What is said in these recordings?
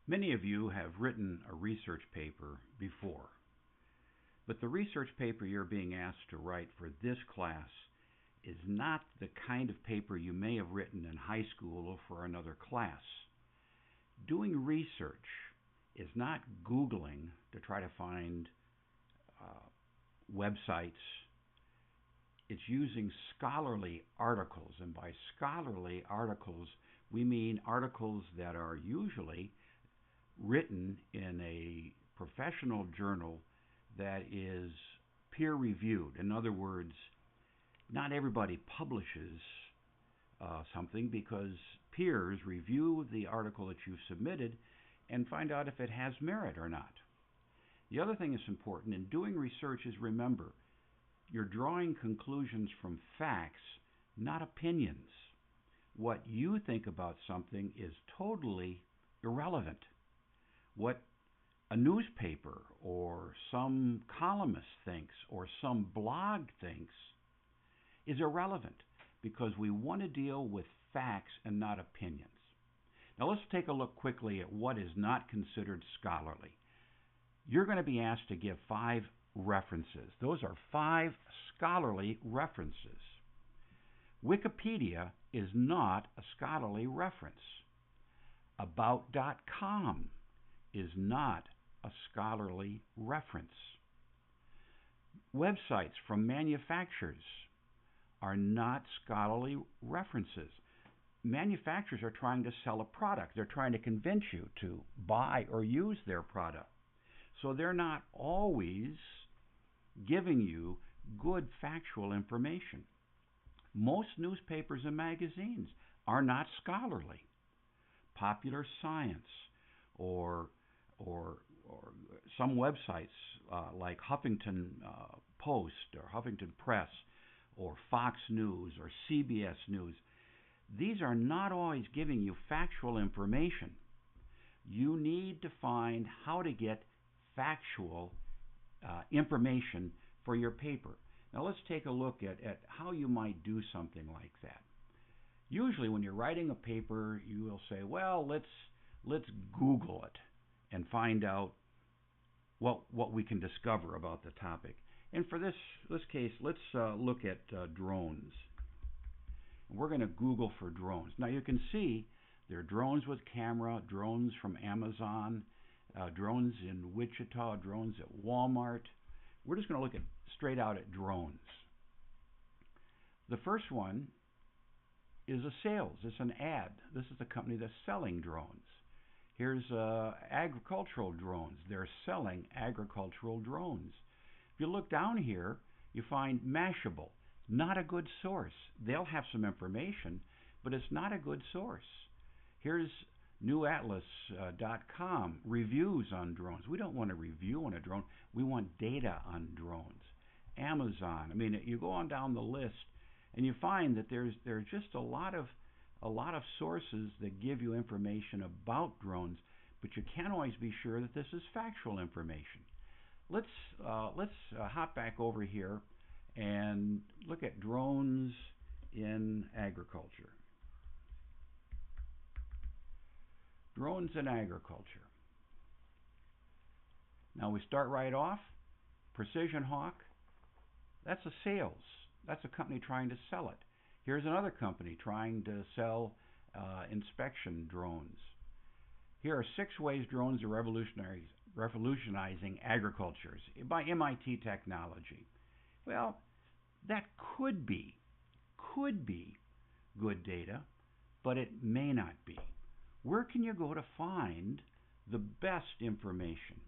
Many of you have written a research paper before, but the research paper you're being asked to write for this class is not the kind of paper you may have written in high school or for another class. Doing research is not Googling to try to find websites. It's using scholarly articles, and by scholarly articles, we mean articles that are usually written in a professional journal that is peer-reviewed. In other words, not everybody publishes something because peers review the article that you've submitted and find out if it has merit or not. The other thing that's important in doing research is, remember, you're drawing conclusions from facts, not opinions. What you think about something is totally irrelevant. What a newspaper or some columnist thinks or some blog thinks is irrelevant because we want to deal with facts and not opinions. Now let's take a look quickly at what is not considered scholarly. You're going to be asked to give 5 references. Those are 5 scholarly references. Wikipedia is not a scholarly reference. About.com is not a scholarly reference. Websites from manufacturers are not scholarly references. Manufacturers are trying to sell a product. They're trying to convince you to buy or use their product. So they're not always giving you good factual information. Most newspapers and magazines are not scholarly. Popular Science or some websites like Huffington Post or Huffington Press or Fox News or CBS News, these are not always giving you factual information. You need to find how to get factual information for your paper. Now let's take a look at how you might do something like that. Usually when you're writing a paper, you will say, well, let's Google it and find out what we can discover about the topic. And for this case, let's look at drones. We're going to Google for drones. Now you can see there are drones with camera, drones from Amazon, drones in Wichita, drones at Walmart. We're just going to look straight out at drones. The first one is a sales. It's an ad. This is a company that's selling drones. Here's agricultural drones. They're selling agricultural drones. If you look down here, you find Mashable. Not a good source. They'll have some information, but it's not a good source. Here's newatlas.com, reviews on drones. We don't want a review on a drone. We want data on drones. Amazon. I mean, you go on down the list, and you find that there's just a lot of sources that give you information about drones, but you can't always be sure that this is factual information. Let's hop back over here and look at drones in agriculture. Drones in agriculture. Now we start right off. Precision Hawk. That's a sales. That's a company trying to sell it. Here's another company trying to sell inspection drones. Here are 6 ways drones are revolutionizing agriculture by MIT Technology. Well, that could be good data, but it may not be. Where can you go to find the best information?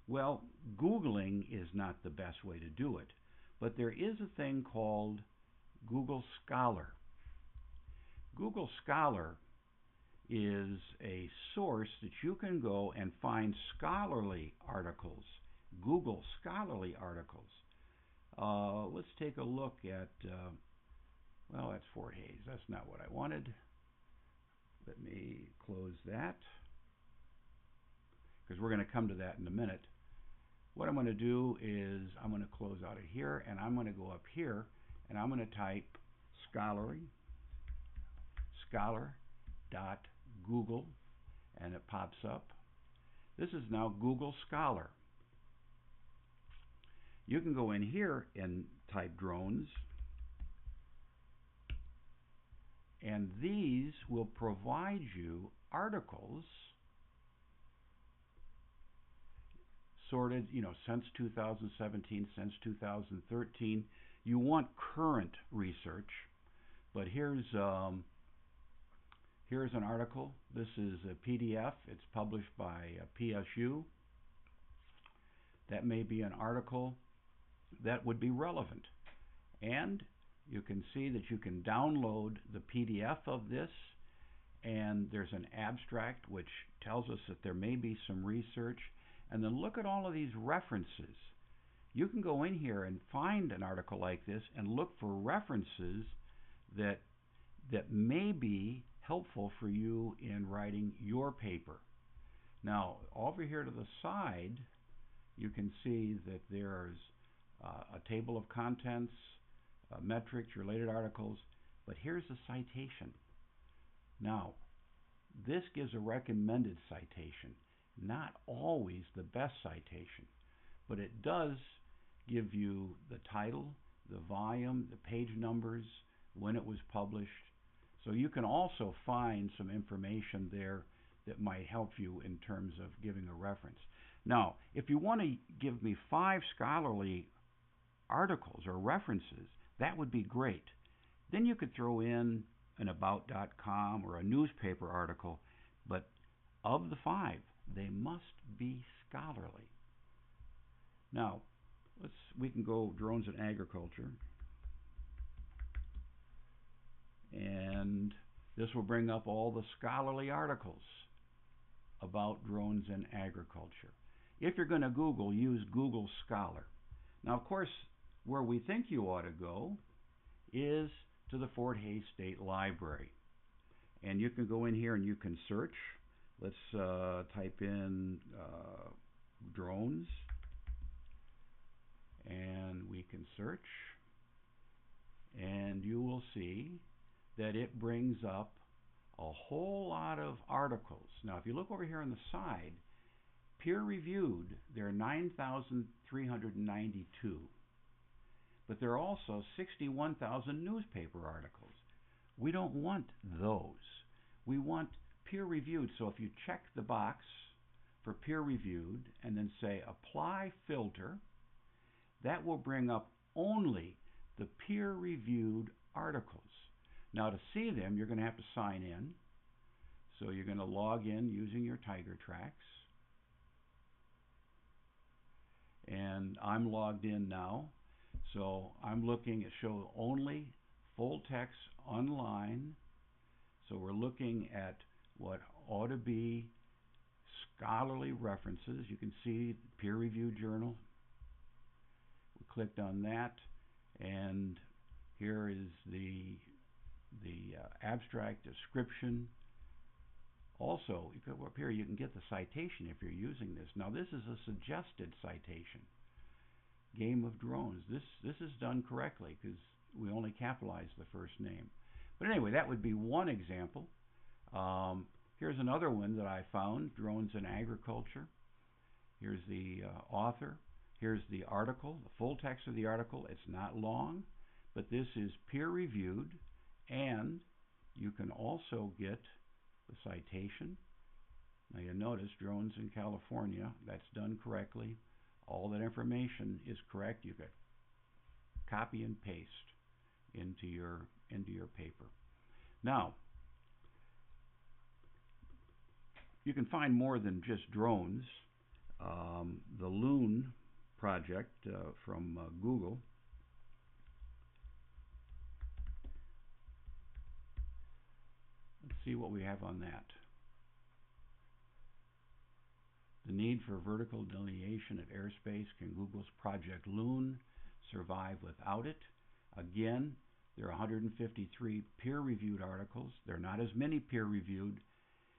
Well, Googling is not the best way to do it, but there is a thing called Google Scholar. Google Scholar is a source that you can go and find scholarly articles. Google scholarly articles. Let's take a look at, well, that's Fort Hays. That's not what I wanted. Let me close that, because we're going to come to that in a minute. What I'm going to do is I'm going to close out of here, and I'm going to go up here, and I'm going to type scholar.google, and it pops up. This is now Google Scholar. You can go in here and type drones, and these will provide you articles sorted, since 2017, since 2013. You want current research, but here's an article. This is a PDF. It's published by PSU. That may be an article that would be relevant. And you can see that you can download the PDF of this, and there's an abstract which tells us that there may be some research. And then look at all of these references. You can go in here and find an article like this and look for references that may be helpful for you in writing your paper. Now, over here to the side, you can see that there's a table of contents, metrics, related articles, but here's a citation. Now, this gives a recommended citation, not always the best citation, but it does give you the title, the volume, the page numbers, when it was published. So you can also find some information there that might help you in terms of giving a reference. Now, if you want to give me 5 scholarly articles or references, that would be great. Then you could throw in an about.com or a newspaper article, but of the 5, they must be scholarly. Now, we can go drones in agriculture, and this will bring up all the scholarly articles about drones in agriculture. If you're going to Google, use Google Scholar. Now, of course, where we think you ought to go is to the Fort Hays State Library. And you can go in here and you can search. Let's type in drones, and we can search, and you will see that it brings up a whole lot of articles. Now, if you look over here on the side, peer-reviewed, there are 9,392. But there are also 61,000 newspaper articles. We don't want those. We want peer-reviewed. So if you check the box for peer-reviewed and then say Apply Filter, that will bring up only the peer-reviewed articles. Now, to see them, you're going to have to sign in. So you're going to log in using your Tiger Tracks. And I'm logged in now. So I'm looking at show only full text online. So we're looking at what ought to be scholarly references. You can see peer-reviewed journal. We clicked on that, and here is the abstract description. Also, you go up here, you can get the citation if you're using this. Now, this is a suggested citation. Game of Drones. This is done correctly because we only capitalize the first name. But anyway, that would be one example. Here's another one that I found, Drones in Agriculture. Here's the author. Here's the article, the full text of the article. It's not long, but this is peer-reviewed, and you can also get the citation. Now you notice Drones in California. That's done correctly. All that information is correct. You could copy and paste into your paper. Now, you can find more than just drones. The Loon project from Google. Let's see what we have on that. The need for vertical delineation of airspace. Can Google's Project Loon survive without it? Again, there are 153 peer-reviewed articles. There are not as many peer-reviewed.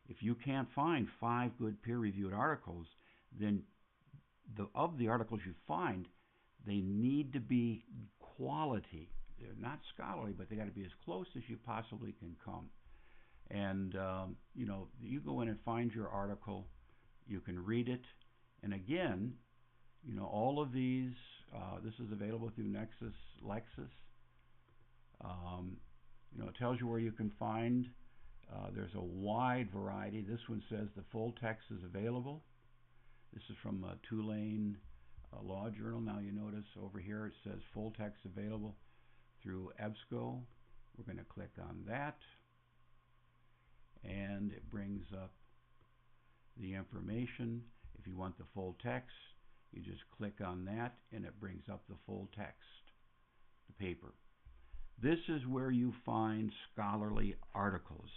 If you can't find 5 good peer-reviewed articles, then of the articles you find, they need to be quality. They're not scholarly, but they got to be as close as you possibly can come. And you go in and find your article. You can read it. And again, all of these, this is available through Nexus Lexis. It tells you where you can find. There's a wide variety. This one says the full text is available. This is from Tulane Law Journal. Now you notice over here it says full text available through EBSCO. We're going to click on that, and it brings up the information. If you want the full text, you just click on that, and it brings up the full text, the paper. This is where you find scholarly articles,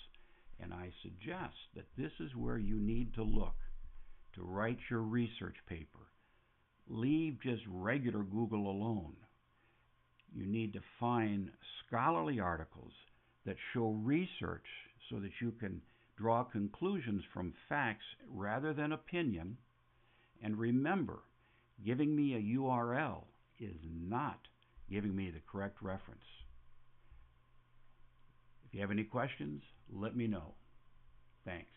and I suggest that this is where you need to look to write your research paper. Leave just regular Google alone. You need to find scholarly articles that show research so that you can draw conclusions from facts rather than opinion. And remember, giving me a URL is not giving me the correct reference. If you have any questions, let me know. Thanks.